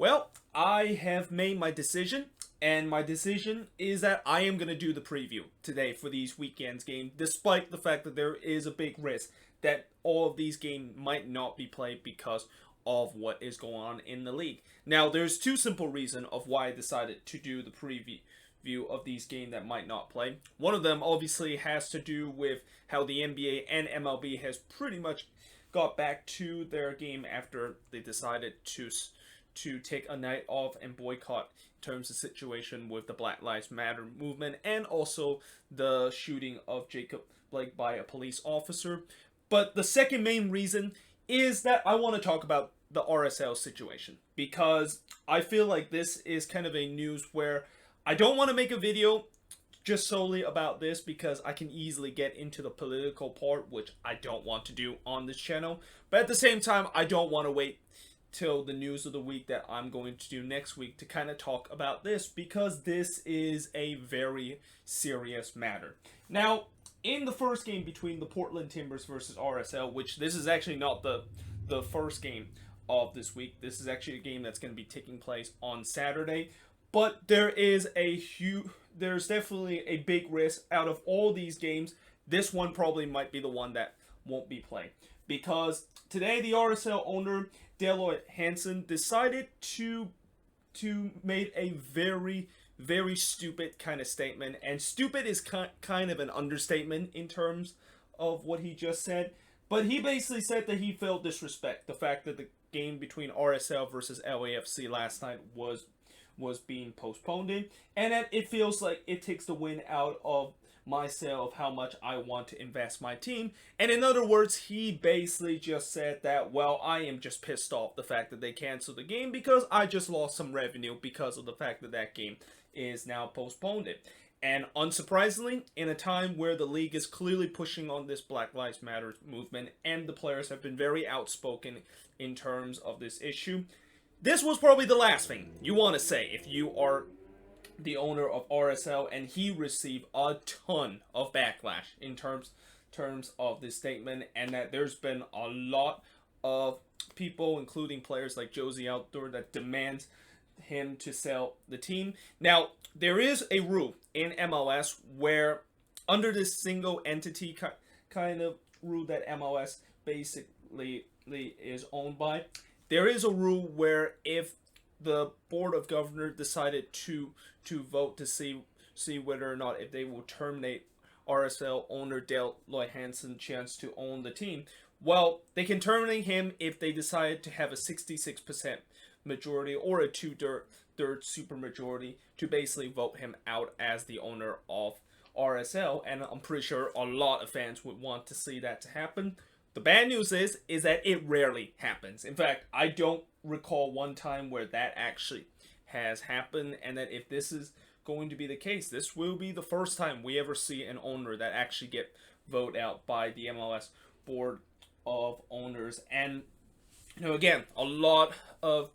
Well, I have made my decision, and my decision is that I am going to do the preview today for these weekends games, despite the fact that there is a big risk that all of these games might not be played because of what is going on in the league. Now, there's two simple reasons of why I decided to do the preview of these games that might not play. One of them obviously has to do with how the NBA and MLB has pretty much got back to their game after they decided to take a night off and boycott in terms of situation with the Black Lives Matter movement and also the shooting of Jacob Blake by a police officer. But the second main reason is that I want to talk about the RSL situation, because I feel like this is kind of a news where I don't want to make a video just solely about this because I can easily get into the political part, which I don't want to do on this channel. But at the same time, I don't want to wait till the news of the week that I'm going to do next week to kind of talk about this, because this is a very serious matter. Now, in the first game between the Portland Timbers versus RSL, which this is actually not the first game of this week. This is actually a game that's going to be taking place on Saturday. But there's definitely a big risk out of all these games. This one probably might be the one that won't be played, because today the RSL owner Dell Hansen decided to make a very stupid kind of statement, and stupid is kind of an understatement in terms of what he just said. But he basically said that he felt disrespect, the fact that the game between RSL versus LAFC last night was being postponed, and that it feels like it takes the wind out of my sail of how much I want to invest my team. And in other words, he basically just said that, well, I am just pissed off the fact that they canceled the game because I just lost some revenue because of the fact that that game is now postponed. And unsurprisingly, in a time where the league is clearly pushing on this Black Lives Matter movement and the players have been very outspoken in terms of this issue, this was probably the last thing you want to say if you are the owner of RSL, and he received a ton of backlash in terms of this statement, and that there's been a lot of people, including players like Josie Outdoor, that demands him to sell the team. Now, there is a rule in MLS where, under this single entity kind of rule that MLS basically is owned by, there is a rule where if the board of governors decided to vote to see whether or not if they will terminate RSL owner Dell Hansen's chance to own the team, well, they can terminate him if they decide to have a 66% majority or a two-thirds supermajority to basically vote him out as the owner of RSL. And I'm pretty sure a lot of fans would want to see that to happen. The bad news is that it rarely happens. In fact, I don't recall one time where that actually has happened, and that if this is going to be the case, this will be the first time we ever see an owner that actually get voted out by the MLS board of owners. And again, a lot of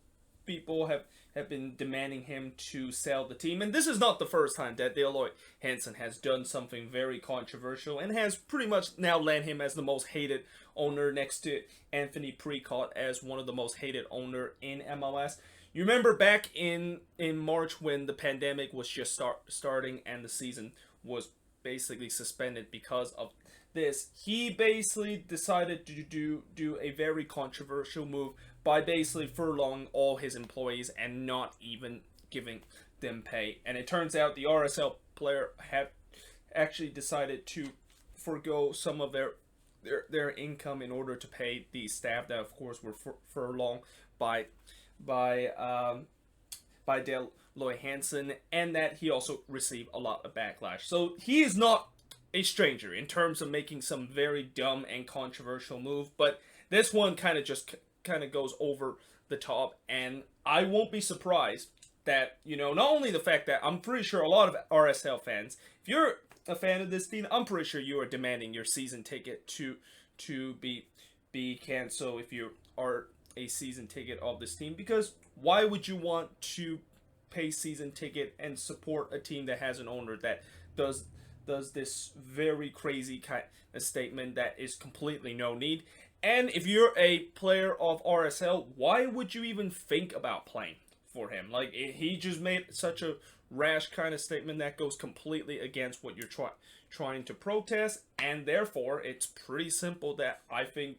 people have been demanding him to sell the team, and this is not the first time that Dell Hansen has done something very controversial and has pretty much now landed him as the most hated owner, next to Anthony Precourt as one of the most hated owner in MLS. You remember back in March when the pandemic was just starting and the season was basically suspended because of this. He basically decided to do a very controversial move by basically furloughing all his employees and not even giving them pay. And it turns out the RSL player had actually decided to forgo some of their income in order to pay the staff that, of course, were furloughed by Dell Hansen, and that he also received a lot of backlash. So he is not a stranger in terms of making some very dumb and controversial move, but this one kind of goes over the top, and I won't be surprised that, not only the fact that I'm pretty sure a lot of RSL fans, if you're a fan of this team, I'm pretty sure you are demanding your season ticket to be canceled if you are a season ticket of this team, because why would you want to pay season ticket and support a team that has an owner that does this very crazy kind of statement that is completely no need? And if you're a player of RSL, why would you even think about playing for him. Like, he just made such a rash kind of statement that goes completely against what you're trying to protest, and therefore it's pretty simple that I think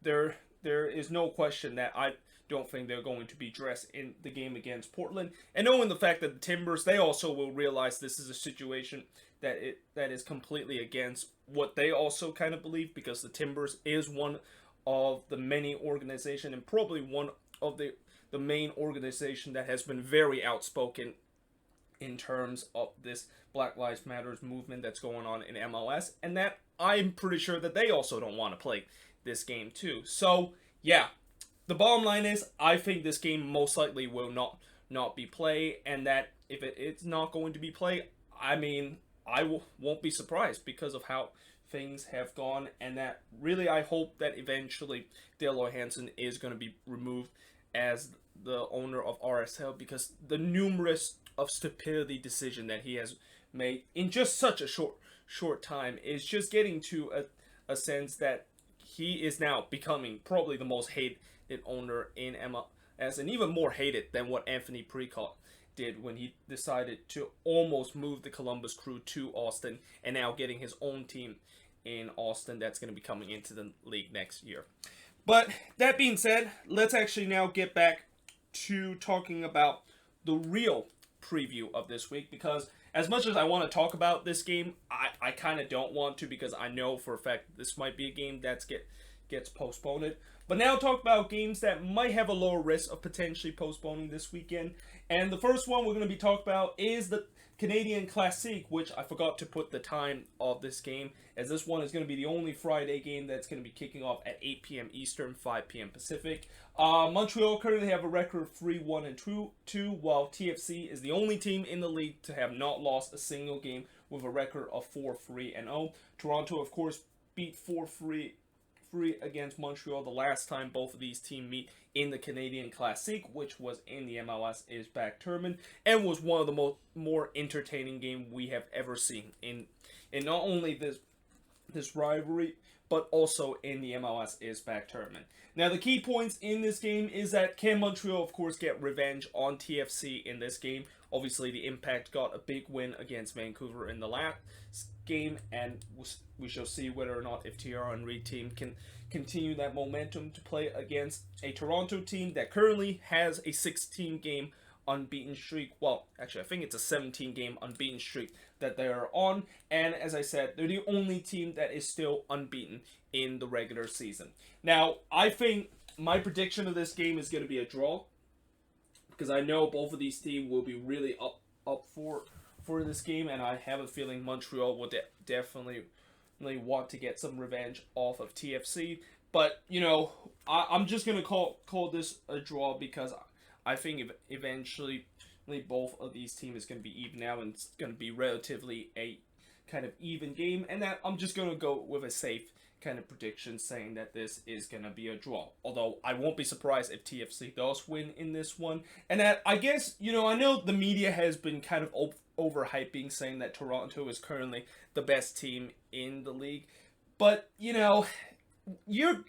there is no question that I don't think they're going to be dressed in the game against Portland. And knowing the fact that the Timbers, they also will realize this is a situation that is completely against what they also kind of believe, because the Timbers is one of the many organizations and probably one of the main organization that has been very outspoken in terms of this Black Lives Matters movement that's going on in MLS, and that I'm pretty sure that they also don't want to play this game too. So yeah, the bottom line is I think this game most likely will not be played, and that if it's not going to be played, I mean, won't be surprised because of how things have gone, and that really I hope that eventually Dell Hansen is going to be removed as the owner of RSL, because the numerous of stupidity decision that he has made in just such a short time is just getting to a sense that he is now becoming probably the most hated owner in MLS, and even more hated than what Anthony Precourt did when he decided to almost move the Columbus Crew to Austin, and now getting his own team in Austin that's going to be coming into the league next year. But that being said, let's actually now get back to talking about the real preview of this week, because as much as I want to talk about this game, I kind of don't want to, because I know for a fact this might be a game that gets postponed. But now talk about games that might have a lower risk of potentially postponing this weekend. And the first one we're going to be talking about is the Canadian Classique, which I forgot to put the time of this game, as this one is going to be the only Friday game that's going to be kicking off at 8 p.m. Eastern, 5 p.m. Pacific. Montreal currently have a record of 3-1-2, while TFC is the only team in the league to have not lost a single game with a record of 4-3-0. Toronto, of course, beat 4-3 against Montreal the last time both of these teams meet in the Canadian Classique, which was in the MLS is back tournament, and was one of the more entertaining game we have ever seen in not only this rivalry, but also in the MLS is back tournament. Now, the key points in this game is that can Montreal, of course, get revenge on TFC in this game? Obviously, the Impact got a big win against Vancouver in the last game, and we shall see whether or not if TR and Reed team can continue that momentum to play against a Toronto team that currently has a 16-game unbeaten streak. Well, actually, I think it's a 17-game unbeaten streak that they are on, and as I said, they're the only team that is still unbeaten in the regular season. Now, I think my prediction of this game is going to be a draw, because I know both of these teams will be really up for this game, and I have a feeling Montreal will definitely want to get some revenge off of TFC. But, you know, I'm just going to call this a draw, because I think eventually both of these teams is going to be even out, and it's going to be relatively a kind of even game, and that I'm just going to go with a safe kind of prediction saying that this is going to be a draw. Although I won't be surprised if TFC does win in this one. And that, I guess, you know, I know the media has been kind of overhyping, saying that Toronto is currently the best team in the league. But, you know, you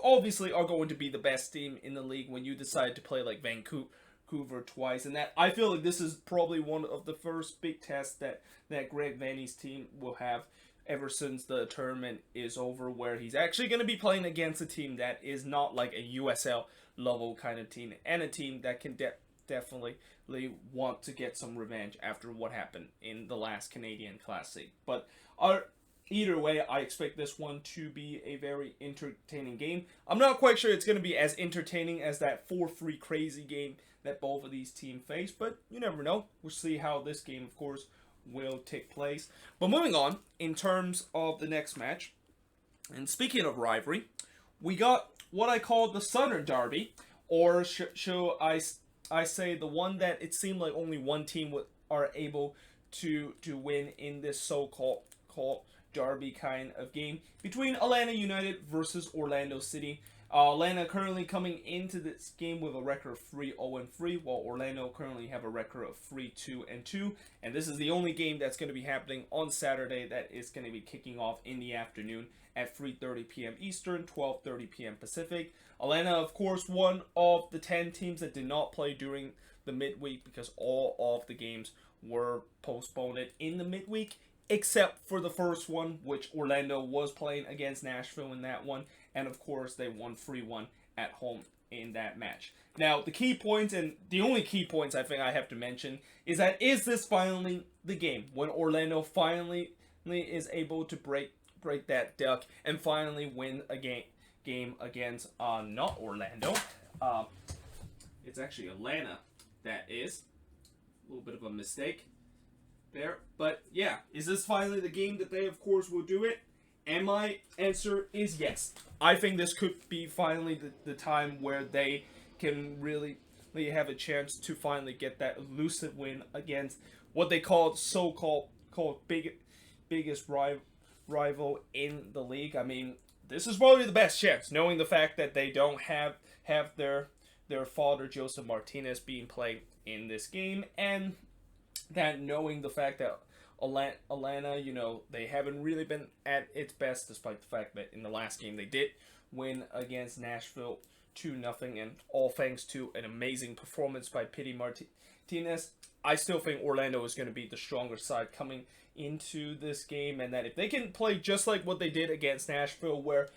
obviously are going to be the best team in the league when you decide to play like Vancouver twice, and that I feel like this is probably one of the first big tests that Greg Vanney's team will have ever since the tournament is over, where he's actually going to be playing against a team that is not like a USL level kind of team, and a team that can definitely want to get some revenge after what happened in the last Canadian Classic. But either way, I expect this one to be a very entertaining game. I'm not quite sure it's going to be as entertaining as that 4-3 crazy game that both of these teams face, but you never know. We'll see how this game, of course, will take place. But moving on, in terms of the next match, and speaking of rivalry, we got what I call the Southern Derby, or shall I say the one that it seemed like only one team are able to win in this so-called derby kind of game between Atlanta United versus Orlando City. Atlanta currently coming into this game with a record of 3-0-3, while Orlando currently have a record of 3-2-2. And this is the only game that's going to be happening on Saturday that is going to be kicking off in the afternoon at 3:30 p.m. Eastern, 12:30 p.m. Pacific. Atlanta, of course, one of the 10 teams that did not play during the midweek because all of the games were postponed in the midweek, except for the first one, which Orlando was playing against Nashville in that one, and of course they won 3-1 at home in that match. Now, the key points, and the only key points I think I have to mention, is this finally the game when Orlando finally is able to break that duck and finally win a game against not Orlando. It's actually Atlanta. That is a little bit of a mistake there. But yeah, is this finally the game that they, of course, will do it? And my answer is yes. I think this could be finally the time where they can really have a chance to finally get that elusive win against what they call biggest rival in the league. I mean, this is probably the best chance, knowing the fact that they don't have their father, Joseph Martinez, being played in this game, and that knowing the fact that Atlanta, they haven't really been at its best, despite the fact that in the last game they did win against Nashville 2-0, and all thanks to an amazing performance by Pity Martinez. I still think Orlando is going to be the stronger side coming into this game, and that if they can play just like what they did against Nashville, where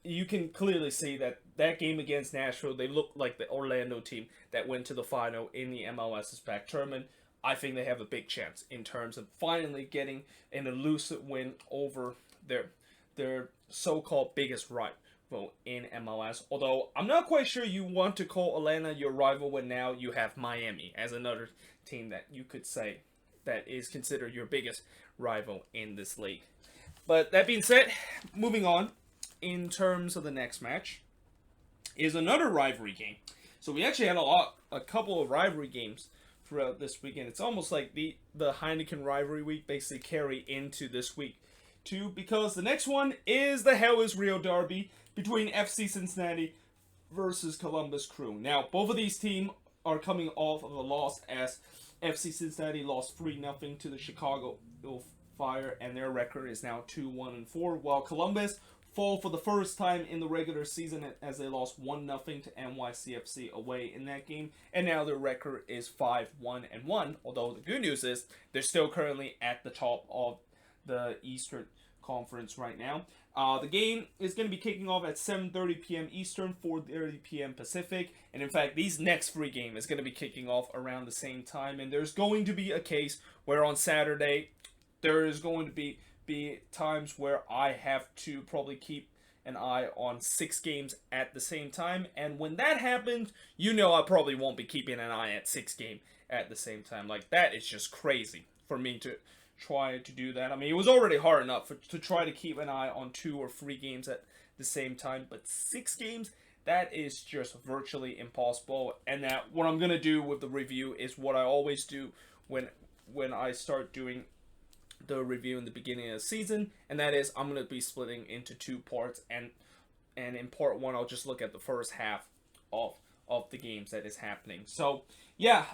you can clearly see that game against Nashville, they look like the Orlando team that went to the final in the MLS's back tournament. I think they have a big chance in terms of finally getting an elusive win over their so-called biggest rival in MLS. Although I'm not quite sure you want to call Atlanta your rival when now you have Miami as another team that you could say that is considered your biggest rival in this league. But that being said, moving on, in terms of the next match, is another rivalry game. So we actually had a couple of rivalry games throughout this weekend. It's almost like the Heineken rivalry week basically carry into this week too, because the next one is the Hell is Real derby between FC Cincinnati versus Columbus Crew. Now, both of these teams are coming off of a loss, as FC Cincinnati lost 3-0 to the Chicago Fire, and their record is now 2-1-4, while Columbus fall for the first time in the regular season as they lost 1-0 to NYCFC away in that game, and now their record is 5-1-1, although the good news is they're still currently at the top of the Eastern Conference right now. The game is going to be kicking off at 7:30 p.m. Eastern, 4:30 p.m. Pacific, and in fact, these next three games is going to be kicking off around the same time, and there's going to be a case where on Saturday, there is going to be times where I have to probably keep an eye on 6 games at the same time, and when that happens, I probably won't be keeping an eye at 6 games at the same time. Like, that is just crazy for me to try to do that. I mean, it was already hard enough to try to keep an eye on 2 or 3 games at the same time, but 6 games, that is just virtually impossible. And that what I'm going to do with the review is what I always do when I start doing the review in the beginning of the season, and that is I'm going to be splitting into 2 parts, and in part 1 I'll just look at the first half of the games that is happening. So yeah,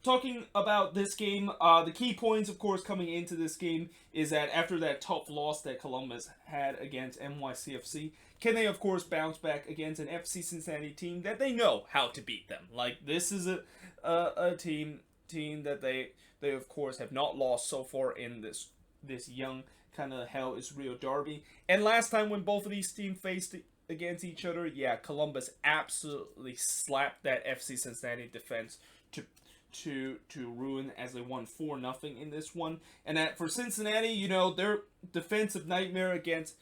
talking about this game, the key points, of course, coming into this game is that after that tough loss that Columbus had against NYCFC, can they, of course, bounce back against an FC Cincinnati team that they know how to beat them? Like, this is a team that they of course have not lost so far in this young kind of Hell is Real derby. And last time when both of these teams faced against each other, yeah, Columbus absolutely slapped that FC Cincinnati defense to ruin, as they won 4-0 in this one. And that for Cincinnati, their defensive nightmare against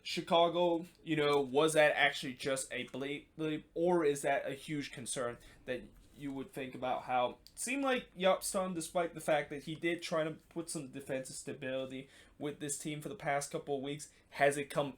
Chicago, was that actually just a blip, or is that a huge concern that you would think about how it seemed like Yapston, despite the fact that he did try to put some defensive stability with this team for the past couple of weeks, has it come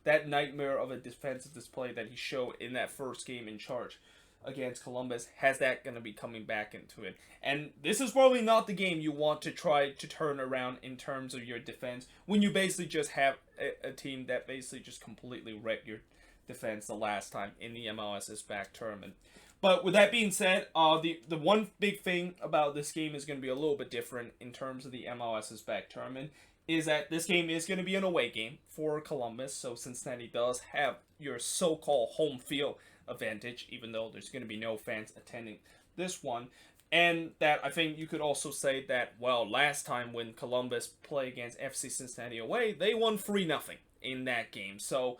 that nightmare of a defensive display that he showed in that first game in charge against Columbus, has that going to be coming back into it? And this is probably not the game you want to try to turn around in terms of your defense when you basically just have a team that basically just completely wrecked your defense the last time in the MLS's back tournament. But with that being said, the one big thing about this game is going to be a little bit different in terms of the MLS's back tournament, is that this game is going to be an away game for Columbus, so Cincinnati does have your so-called home field advantage, even though there's going to be no fans attending this one. And that I think you could also say that, well, last time when Columbus played against FC Cincinnati away, they won 3-0 in that game. So,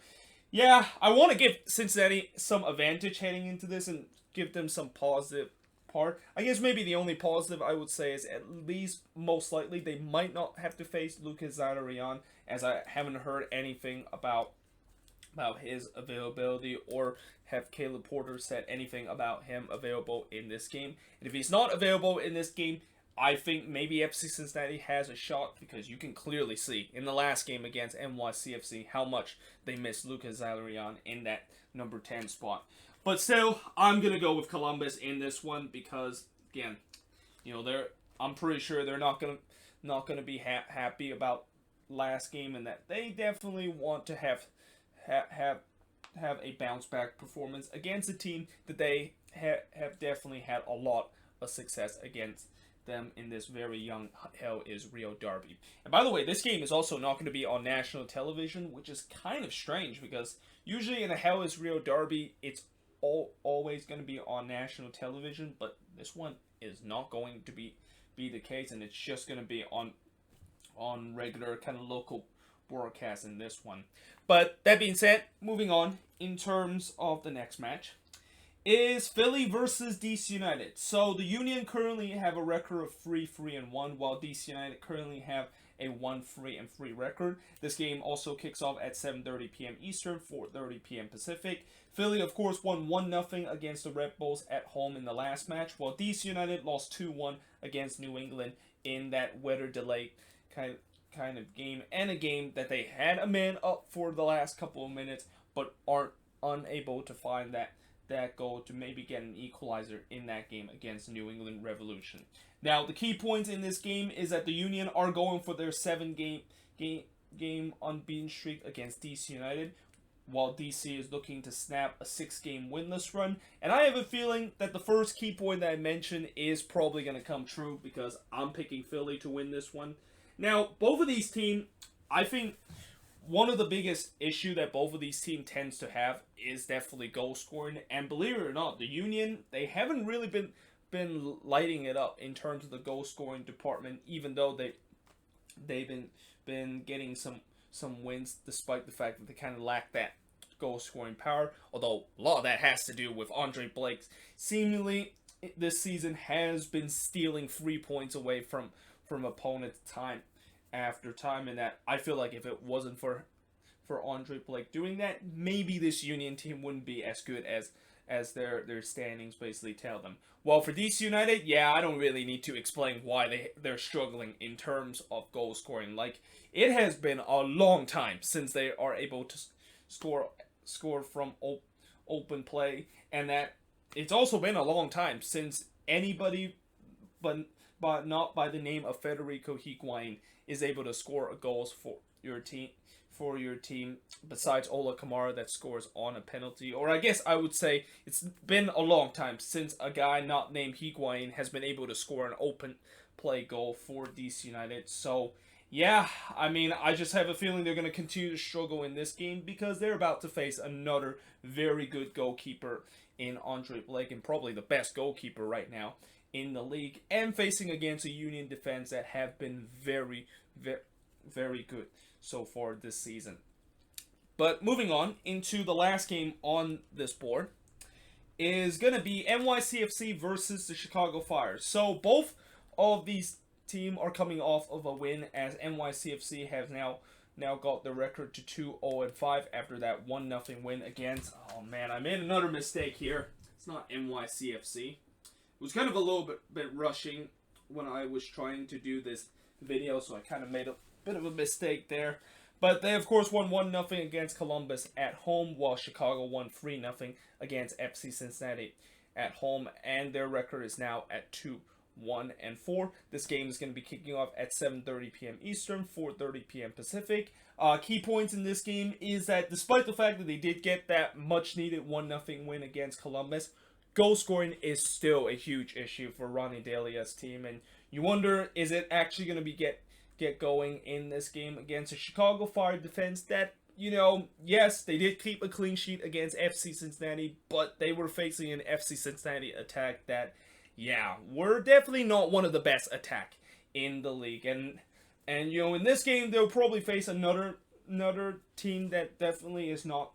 yeah, I want to give Cincinnati some advantage heading into this and give them some positive part. I guess maybe the only positive I would say is at least most likely they might not have to face Lucas Zadarian, as I haven't heard anything about his availability, or have Caleb Porter said anything about him available in this game. And if he's not available in this game, I think maybe FC Cincinnati has a shot, because you can clearly see in the last game against NYCFC how much they missed Lucas Zadarian in that number 10 spot. But still, I'm going to go with Columbus in this one because, again, you know, I'm pretty sure they're not going to be happy about last game, and that they definitely want to have a bounce back performance against a team that they have definitely had a lot of success against them in this very young Hell is Real derby. And by the way, this game is also not going to be on national television, which is kind of strange, because usually in a Hell is Real derby, it's always going to be on national television, but this one is not going to be the case, and it's just going to be on regular kind of local broadcast in this one. But that being said, moving on, in terms of the next match, is Philly versus DC United. So the Union currently have a record of 3-3-1, while DC United currently have a 1-3-3 record. This game also kicks off at 7:30 p.m. Eastern, 4:30 p.m. Pacific. Philly, of course, won 1-0 against the Redbulls at home in the last match, while DC United lost 2-1 against New England in that weather delay kind of game, and a game that they had a man up for the last couple of minutes, but aren't unable to find that goal to maybe get an equalizer in that game against New England Revolution. Now, the key points in this game is that the Union are going for their 7-game unbeaten streak against DC United, while DC is looking to snap a 6-game winless run. And I have a feeling that the first key point that I mentioned is probably going to come true, because I'm picking Philly to win this one. Now, both of these teams, I think one of the biggest issue that both of these teams tends to have is definitely goal scoring. And believe it or not, the Union, they haven't really been lighting it up in terms of the goal scoring department, even though they've been getting some wins, despite the fact that they kind of lack that goal scoring power. Although a lot of that has to do with Andre Blake seemingly this season has been stealing 3 points away from opponents time after time, and that I feel like if it wasn't for Andre Blake doing that, maybe this Union team wouldn't be as good as their standings basically tell them. Well, for DC United, yeah, I don't really need to explain why they're struggling in terms of goal scoring. Like, it has been a long time since they are able to score from open play, and that it's also been a long time since anybody but not by the name of Federico Higuain is able to score goals for your team besides Ola Kamara that scores on a penalty. Or I guess I would say it's been a long time since a guy not named Higuain has been able to score an open play goal for DC United. So yeah, I mean, I just have a feeling they're going to continue to struggle in this game, because they're about to face another very good goalkeeper in Andre Blake, and probably the best goalkeeper right now in the league, and facing against a Union defense that have been very, very, very good so far this season. But moving on into the last game on this board is going to be NYCFC versus the Chicago Fire. So both of these teams are coming off of a win, as NYCFC has now got the record to 2-0-5 after that 1-0 win against, oh man, I made another mistake here. It's not NYCFC. It was kind of a little bit rushing when I was trying to do this video, so I kind of made a bit of a mistake there. But they, of course, won 1-0 against Columbus at home, while Chicago won 3-0 against FC Cincinnati at home, and their record is now at 2-1-5. 1 and 4. This game is going to be kicking off at 7:30 p.m. Eastern, 4:30 p.m. Pacific. Key points in this game is that despite the fact that they did get that much-needed 1-0 win against Columbus, goal scoring is still a huge issue for Ronnie Delia's team, and you wonder, is it actually going to be get going in this game against a Chicago Fire defense that, yes, they did keep a clean sheet against FC Cincinnati, but they were facing an FC Cincinnati attack that, were definitely not one of the best attack in the league. And in this game, they'll probably face another team that definitely is not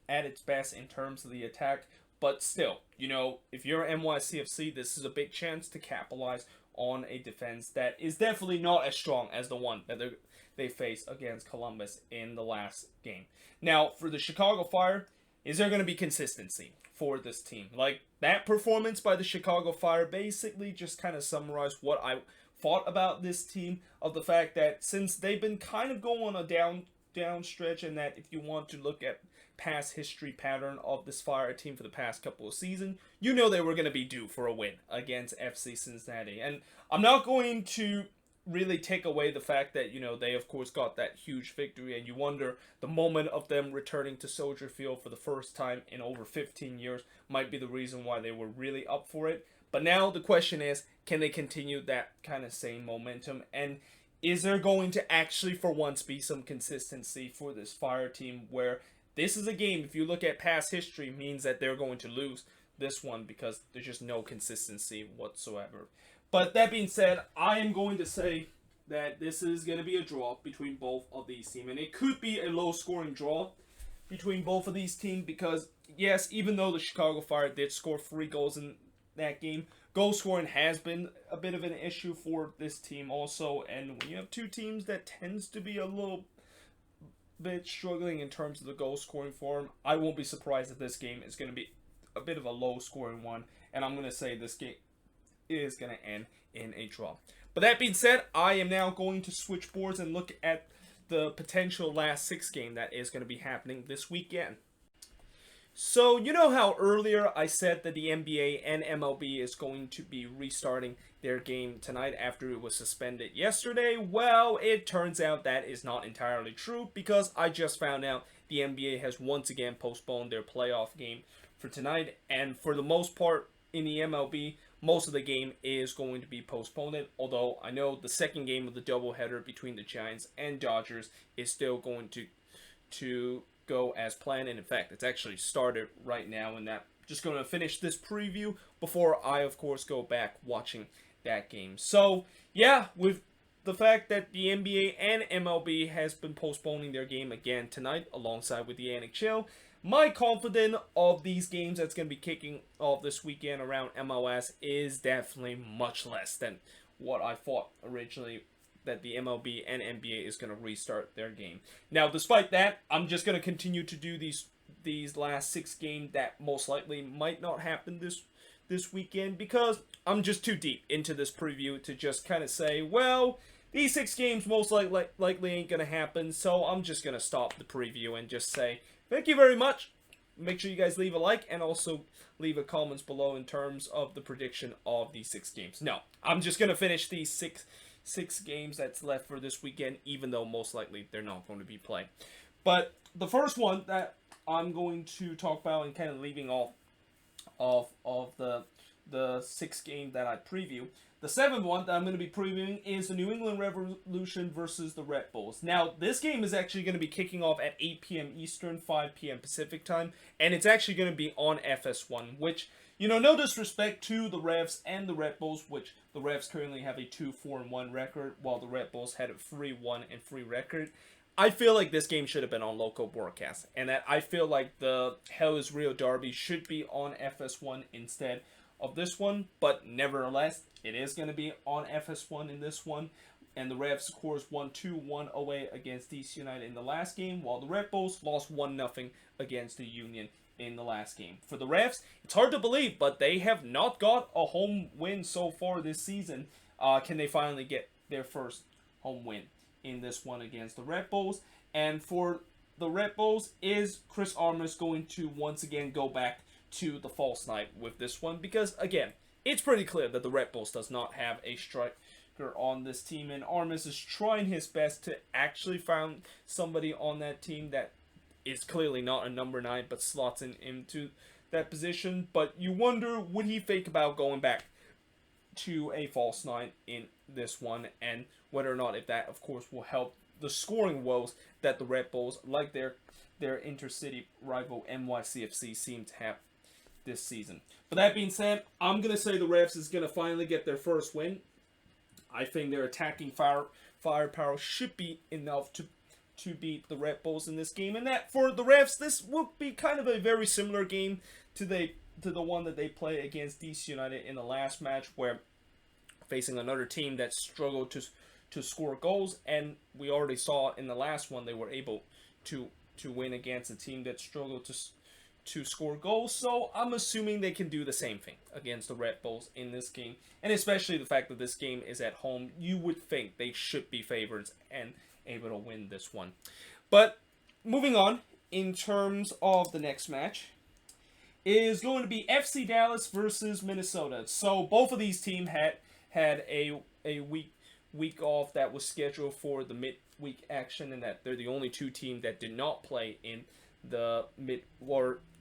at its best in terms of the attack. But still, if you're NYCFC, this is a big chance to capitalize on a defense that is definitely not as strong as the one that they faced against Columbus in the last game. Now, for the Chicago Fire, is there going to be consistency for this team? Like, that performance by the Chicago Fire basically just kind of summarized what I thought about this team, of the fact that since they've been kind of going on a down stretch, and that if you want to look at past history pattern of this Fire team for the past couple of seasons, they were going to be due for a win against FC Cincinnati. And I'm not going to really take away the fact that, they of course got that huge victory, and you wonder, the moment of them returning to Soldier Field for the first time in over 15 years might be the reason why they were really up for it. But now the question is, can they continue that kind of same momentum? And is there going to actually for once be some consistency for this Fire team, where this is a game, if you look at past history, means that they're going to lose this one because there's just no consistency whatsoever. But that being said, I am going to say that this is going to be a draw between both of these teams. And it could be a low-scoring draw between both of these teams because, yes, even though the Chicago Fire did score 3 goals in that game, goal scoring has been a bit of an issue for this team also. And when you have two teams that tends to be a little bit struggling in terms of the goal scoring form, I won't be surprised if this game is going to be a bit of a low scoring one, and I'm going to say this game is going to end in a draw. But that being said, I am now going to switch boards and look at the potential last 6 game that is going to be happening this weekend. So, how earlier I said that the NBA and MLB is going to be restarting their game tonight after it was suspended yesterday? Well, it turns out that is not entirely true, because I just found out the NBA has once again postponed their playoff game for tonight, and for the most part in the MLB, most of the game is going to be postponed, although I know the second game of the doubleheader between the Giants and Dodgers is still going to go as planned, and in fact it's actually started right now, and that just going to finish this preview before I of course go back watching that game. So yeah, with the fact that the NBA and MLB has been postponing their game again tonight alongside with the NHL, my confidence of these games that's going to be kicking off this weekend around MLS is definitely much less than what I thought originally, that the MLB and NBA is going to restart their game. Now, despite that, I'm just going to continue to do these last 6 games that most likely might not happen this weekend, because I'm just too deep into this preview to just kind of say, well, these 6 games most likely ain't going to happen, so I'm just going to stop the preview and just say, thank you very much. Make sure you guys leave a like and also leave a comments below in terms of the prediction of these 6 games. No, I'm just going to finish these six games that's left for this weekend, even though most likely they're not going to be played. But the first one that I'm going to talk about, and kind of leaving off of the 6 game that I preview, the 7th one that I'm going to be previewing is the New England Revolution versus the Redbulls. Now, this game is actually going to be kicking off at 8 p.m. Eastern, 5 p.m. Pacific time, and it's actually going to be on FS1, which, no disrespect to the Revs and the Redbulls, which the Revs currently have a 2-4-1 record, while the Redbulls had a 3-1-3 record. I feel like this game should have been on local broadcast, and that I feel like the Hell is Real Derby should be on FS1 instead of this one, but nevertheless, it is going to be on FS1 in this one, and the Revs scores 1-2-1 away against DC United in the last game, while the Redbulls lost 1-0 against the Union in the last game. For the Revs, it's hard to believe, but they have not got a home win so far this season. Can they finally get their first home win in this one against the Redbulls? And for the Redbulls, is Chris Armas going to once again go back to the false night with this one? Because again, it's pretty clear that the Redbulls does not have a striker on this team, and Armas is trying his best to actually find somebody on that team that is clearly not a number 9, but slots into that position. But you wonder, would he think about going back to a false 9 in this one, and whether or not if that, of course, will help the scoring woes that the Redbulls, like their intercity rival NYCFC, seem to have this season. But that being said, I'm going to say the Revs is going to finally get their first win. I think their attacking firepower should be enough to beat the Redbulls in this game. And that for the Revs, this will be kind of a very similar game to the one that they played against DC United in the last match, where facing another team that struggled to score goals. And we already saw in the last one they were able to win against a team that struggled to score goals. So I'm assuming they can do the same thing against the Redbulls in this game. And especially the fact that this game is at home, you would think they should be favorites and able to win this one. But moving on, in terms of the next match, is going to be FC Dallas versus Minnesota. So both of these teams had a week off that was scheduled for the midweek action, and that they're the only two teams that did not play in the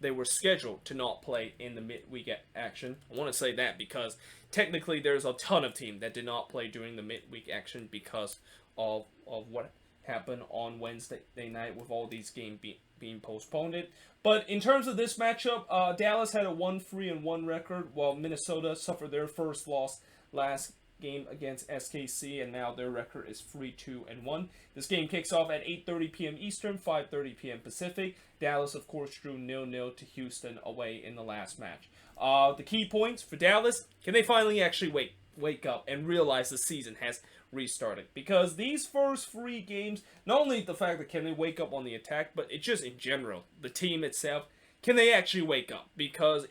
they were scheduled to not play in the midweek action. I want to say that because technically there's a ton of teams that did not play during the midweek action because of what happened on Wednesday night with all these games being postponed. But in terms of this matchup, Dallas had a 1-3-1 record, while Minnesota suffered their first loss last game against SKC, and now their record is 3-2-1. This game kicks off at 8:30 p.m. Eastern, 5:30 p.m. Pacific. Dallas, of course, drew 0-0 to Houston away in the last match. The key points for Dallas: can they finally actually wake up and realize the season has restarted? Because these first 3 games, not only the fact that can they wake up on the attack, but it just in general, the team itself, can they actually wake up? Because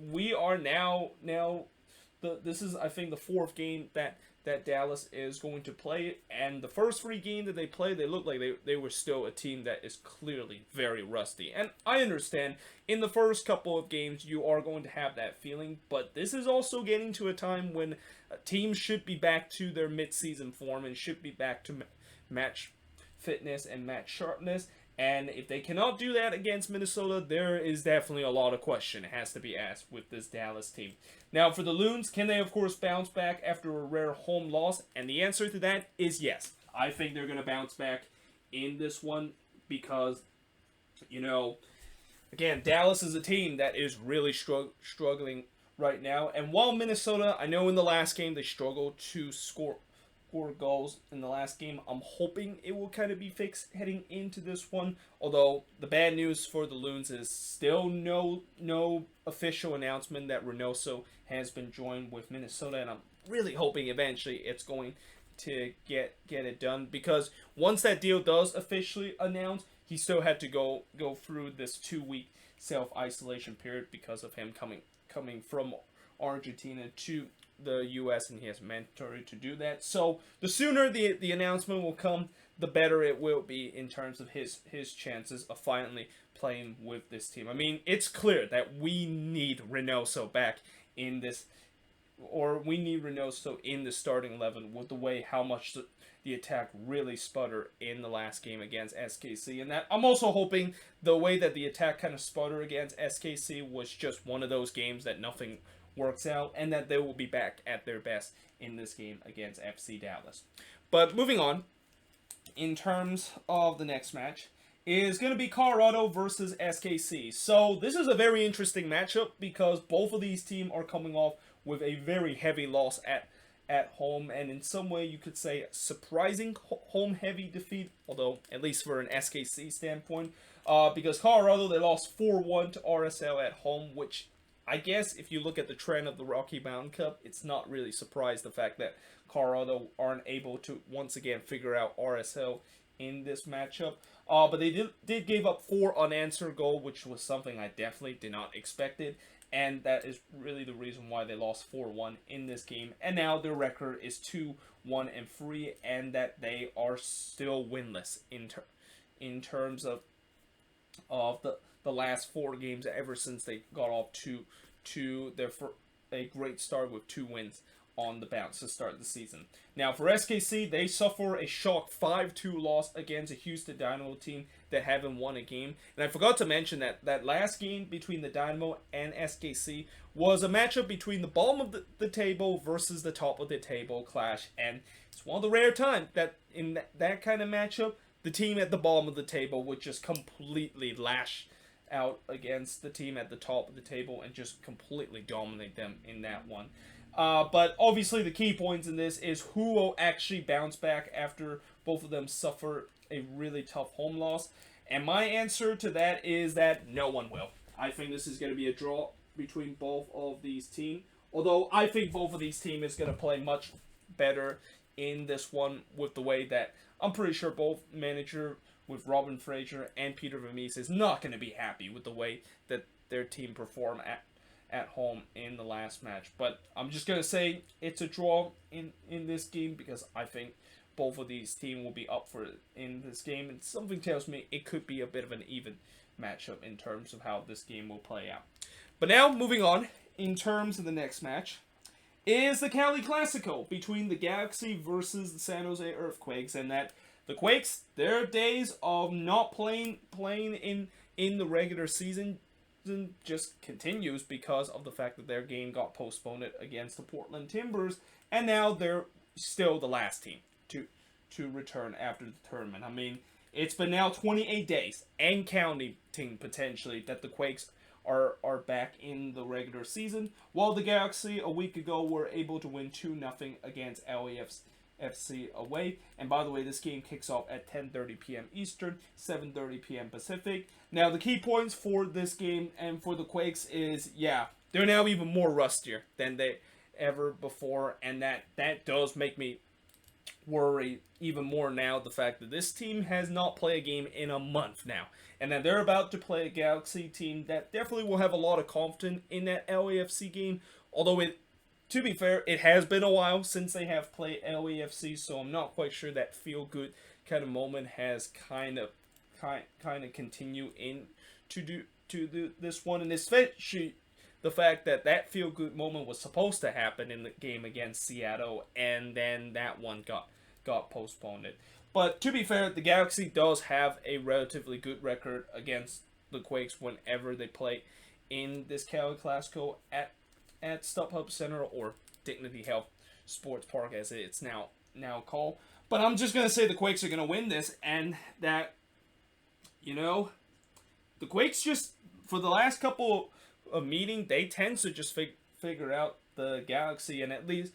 we are now. This is, I think, the 4th game that Dallas is going to play, and the first 3 games that they played, they looked like they were still a team that is clearly very rusty. And I understand, in the first couple of games, you are going to have that feeling, but this is also getting to a time when teams should be back to their mid-season form and should be back to match fitness and match sharpness. And if they cannot do that against Minnesota, there is definitely a lot of question it has to be asked with this Dallas team. Now, for the Loons, can they, of course, bounce back after a rare home loss? And the answer to that is yes. I think they're going to bounce back in this one because, again, Dallas is a team that is really struggling right now. And while Minnesota, I know in the last game they struggled to score goals in the last game, I'm hoping it will kind of be fixed heading into this one. Although the bad news for the Loons is still no official announcement that Reynoso has been joined with Minnesota, and I'm really hoping eventually it's going to get it done, because once that deal does officially announce, he still had to go through this 2-week self-isolation period because of him coming from Argentina to the U.S., and he has mandatory to do that. So the sooner the announcement will come, the better it will be in terms of his chances of finally playing with this team. I mean, it's clear that we need Reynoso back in this, or we need Reynoso in the starting 11 with the way how much the attack really sputtered in the last game against SKC. And that I'm also hoping the way that the attack kind of sputtered against SKC was just one of those games that nothing works out, and that they will be back at their best in this game against FC Dallas. But moving on, in terms of the next match, is going to be Colorado versus SKC. So this is a very interesting matchup because both of these teams are coming off with a very heavy loss at home, and in some way you could say surprising home heavy defeat, although at least for an SKC standpoint, because Colorado, they lost 4-1 to RSL at home, which I guess if you look at the trend of the Rocky Mountain Cup, it's not really surprised the fact that Colorado aren't able to once again figure out RSL in this matchup. But they did give up 4 unanswered goals, which was something I definitely did not expect it. And that is really the reason why they lost 4-1 in this game. And now their record is 2-1-3, and that they are still winless in terms of the last 4 games ever since they got off to their a great start with 2 wins on the bounce to start the season. Now for SKC, they suffer a shock 5-2 loss against a Houston Dynamo team that haven't won a game. And I forgot to mention that last game between the Dynamo and SKC was a matchup between the bottom of the table versus the top of the table clash. And it's one of the rare times that in that kind of matchup, the team at the bottom of the table would just completely lash out against the team at the top of the table and just completely dominate them in that one. But obviously the key points in this is who will actually bounce back after both of them suffer a really tough home loss. And my answer to that is that no one will. I think this is going to be a draw between both of these teams. Although I think both of these teams is going to play much better in this one with the way that I'm pretty sure both manager with Robin Fraser and Peter Vermees is not going to be happy with the way that their team performed at home in the last match. But I'm just going to say it's a draw in this game because I think both of these teams will be up for it in this game. And something tells me it could be a bit of an even matchup in terms of how this game will play out. But now, moving on, in terms of the next match, is the Cali Classico between the Galaxy versus the San Jose Earthquakes. And that the Quakes, their days of not playing in the regular season just continues because of the fact that their game got postponed against the Portland Timbers, and now they're still the last team to return after the tournament. I mean, it's been now 28 days and counting potentially that the Quakes are back in the regular season, while the Galaxy a week ago were able to win 2-0 against LAFC away. And by the way, this game kicks off at 10:30 p.m. Eastern, 7:30 p.m. Pacific. Now, the key points for this game and for the Quakes is, yeah, they're now even more rustier than they ever before, and that does make me worry even more now, the fact that this team has not played a game in a month now, and that they're about to play a Galaxy team that definitely will have a lot of confidence in that LAFC game, although to be fair, it has been a while since they have played LAFC, so I'm not quite sure that feel-good kind of moment has kind of continue this one, and especially the fact that feel-good moment was supposed to happen in the game against Seattle, and then that one got postponed. But to be fair, the Galaxy does have a relatively good record against the Quakes whenever they play in this Cali Classico at StubHub Center or Dignity Health Sports Park as it's now called. But I'm just going to say the Quakes are going to win this, and that, you know, the Quakes just, for the last couple of meetings, they tend to just figure out the Galaxy, and at least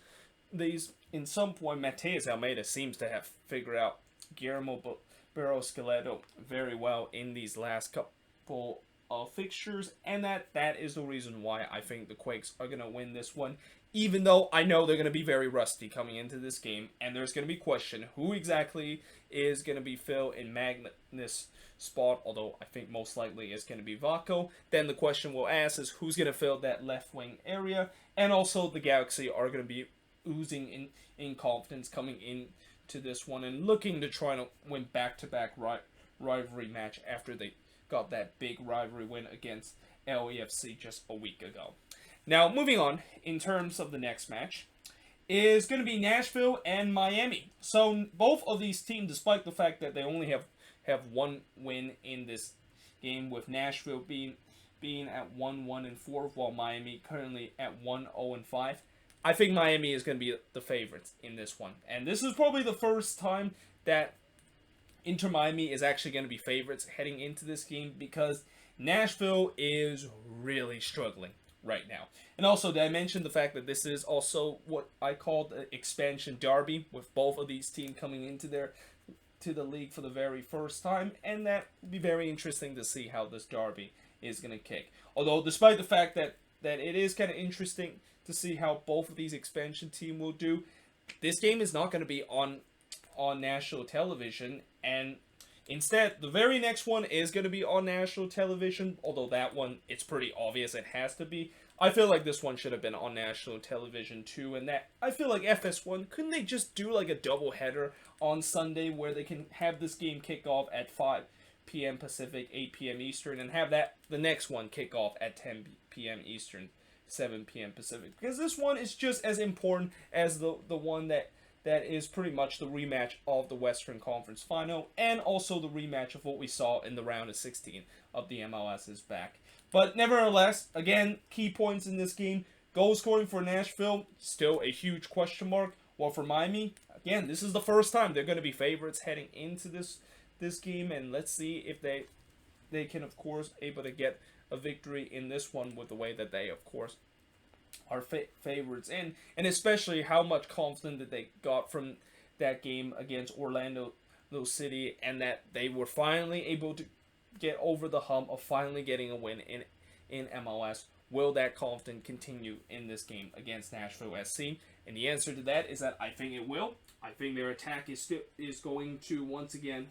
in some point, Mateus Almeida seems to have figured out Guillermo Barros Scaleto very well in these last couple of fixtures, and that is the reason why I think the Quakes are going to win this one, even though I know they're going to be very rusty coming into this game, and there's going to be question who exactly is going to be filled in Magnus' spot, although I think most likely it's going to be Vaco. Then the question we'll ask is who's going to fill that left wing area, and also the Galaxy are going to be oozing in confidence coming into this one and looking to try to win back-to-back rivalry match after they got that big rivalry win against LAFC just a week ago. Now, moving on, in terms of the next match, is going to be Nashville and Miami. So, both of these teams, despite the fact that they only have one win in this game, with Nashville being at 1-1-4, while Miami currently at 1-0-5, I think Miami is going to be the favorites in this one. And this is probably the first time that Inter Miami is actually going to be favorites heading into this game, because Nashville is really struggling right now. And also, did I mention the fact that this is also what I call the expansion derby, with both of these teams coming into the league for the very first time, and that will be very interesting to see how this derby is going to kick. Although, despite the fact that it is kind of interesting to see how both of these expansion teams will do, this game is not going to be on national television, and instead, the very next one is going to be on national television, although that one, it's pretty obvious it has to be. I feel like this one should have been on national television too, and that I feel like FS1, couldn't they just do like a double header on Sunday where they can have this game kick off at 5 p.m. Pacific, 8 p.m. Eastern, and have the next one kick off at 10 p.m. Eastern, 7 p.m. Pacific, because this one is just as important as the one that is pretty much the rematch of the Western Conference Final, and also the rematch of what we saw in the round of 16 of the MLS is back. But nevertheless, again, key points in this game. Goal scoring for Nashville, still a huge question mark. While for Miami, again, this is the first time they're going to be favorites heading into this game, and let's see if they can, of course, able to get a victory in this one with the way that they, of course, are favorites in, and especially how much confidence that they got from that game against Orlando City, and that they were finally able to get over the hump of finally getting a win in MLS. Will that confidence continue in this game against Nashville SC? And the answer to that is that I think it will. I think their attack is going to once again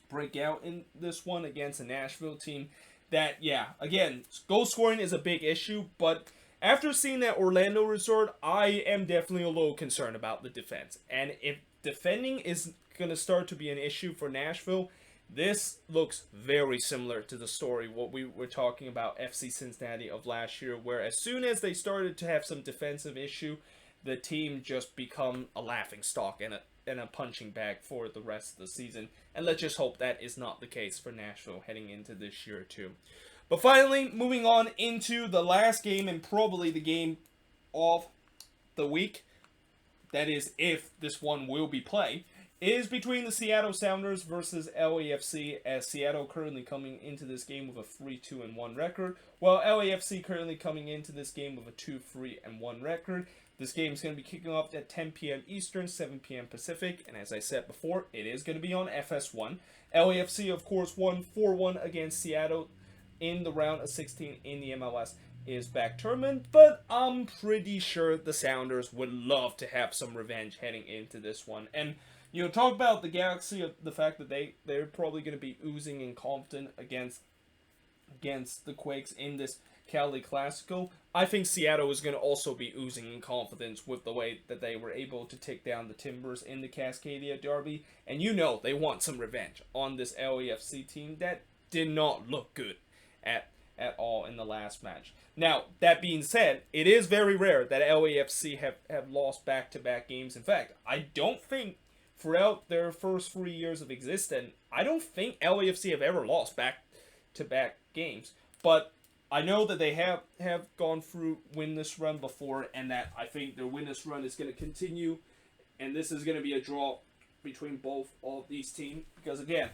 break out in this one against a Nashville team that, yeah, again, goal scoring is a big issue, but after seeing that Orlando resort, I am definitely a little concerned about the defense. And if defending is going to start to be an issue for Nashville, this looks very similar to the story what we were talking about FC Cincinnati of last year, where as soon as they started to have some defensive issue, the team just become a laughing stock and a punching bag for the rest of the season. And let's just hope that is not the case for Nashville heading into this year too. But finally, moving on into the last game, and probably the game of the week, that is if this one will be played, is between the Seattle Sounders versus LAFC, as Seattle currently coming into this game with a 3-2-1 record, while LAFC currently coming into this game with a 2-3-1 record. This game is going to be kicking off at 10 p.m. Eastern, 7 p.m. Pacific, and as I said before, it is going to be on FS1. LAFC, of course, won 4-1 against Seattle in the round of 16 in the MLS is back tournament, but I'm pretty sure the Sounders would love to have some revenge heading into this one. And you know, talk about the Galaxy, of the fact that they're probably going to be oozing and confident against the Quakes in this Cali Classico. I think Seattle is going to also be oozing in confidence with the way that they were able to take down the Timbers in the Cascadia Derby. And you know they want some revenge on this LAFC team that did not look good at all in the last match. Now, that being said, it is very rare that LAFC have lost back-to-back games. In fact, I don't think throughout their first 3 years of existence, I don't think LAFC have ever lost back-to-back games. But I know that they have gone through winless run before, and that I think their winless run is going to continue, and this is going to be a draw between both of these teams. Because again,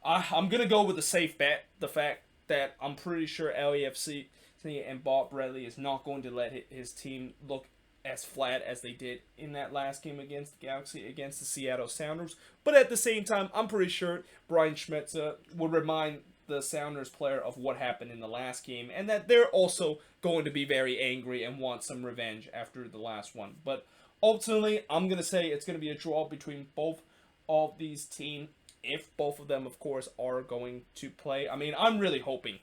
I'm going to go with a safe bet, the fact that I'm pretty sure LAFC and Bob Bradley is not going to let his team look as flat as they did in that last game against the Galaxy, against the Seattle Sounders. But at the same time, I'm pretty sure Brian Schmitz will remind the Sounders player of what happened in the last game, and that they're also going to be very angry and want some revenge after the last one. But ultimately, I'm going to say it's going to be a draw between both of these teams, if both of them, of course, are going to play. I mean, I'm really hoping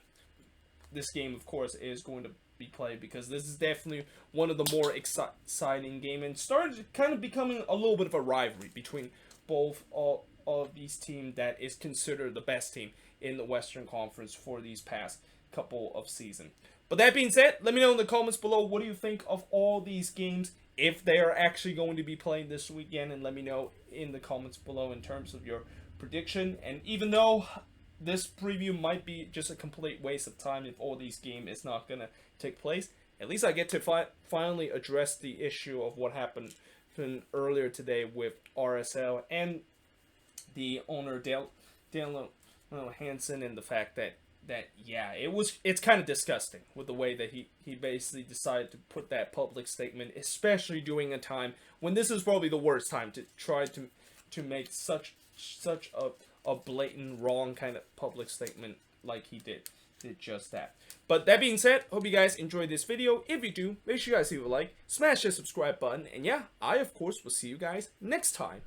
this game, of course, is going to be played, because this is definitely one of the more exciting games, and started kind of becoming a little bit of a rivalry between both of these teams that is considered the best team in the Western Conference for these past couple of seasons. But that being said, let me know in the comments below, what do you think of all these games, if they are actually going to be playing this weekend, and let me know in the comments below in terms of your prediction. And even though this preview might be just a complete waste of time if all these games is not going to take place, at least I get to finally address the issue of what happened earlier today with RSL and the owner Dell Hansen, and the fact that yeah, it's kind of disgusting with the way that he basically decided to put that public statement, especially during a time when this is probably the worst time to try to make such a blatant wrong kind of public statement like he did just that. But that being said, hope you guys enjoyed this video. If you do, make sure you guys leave a like, smash the subscribe button, and yeah, I of course will see you guys next time.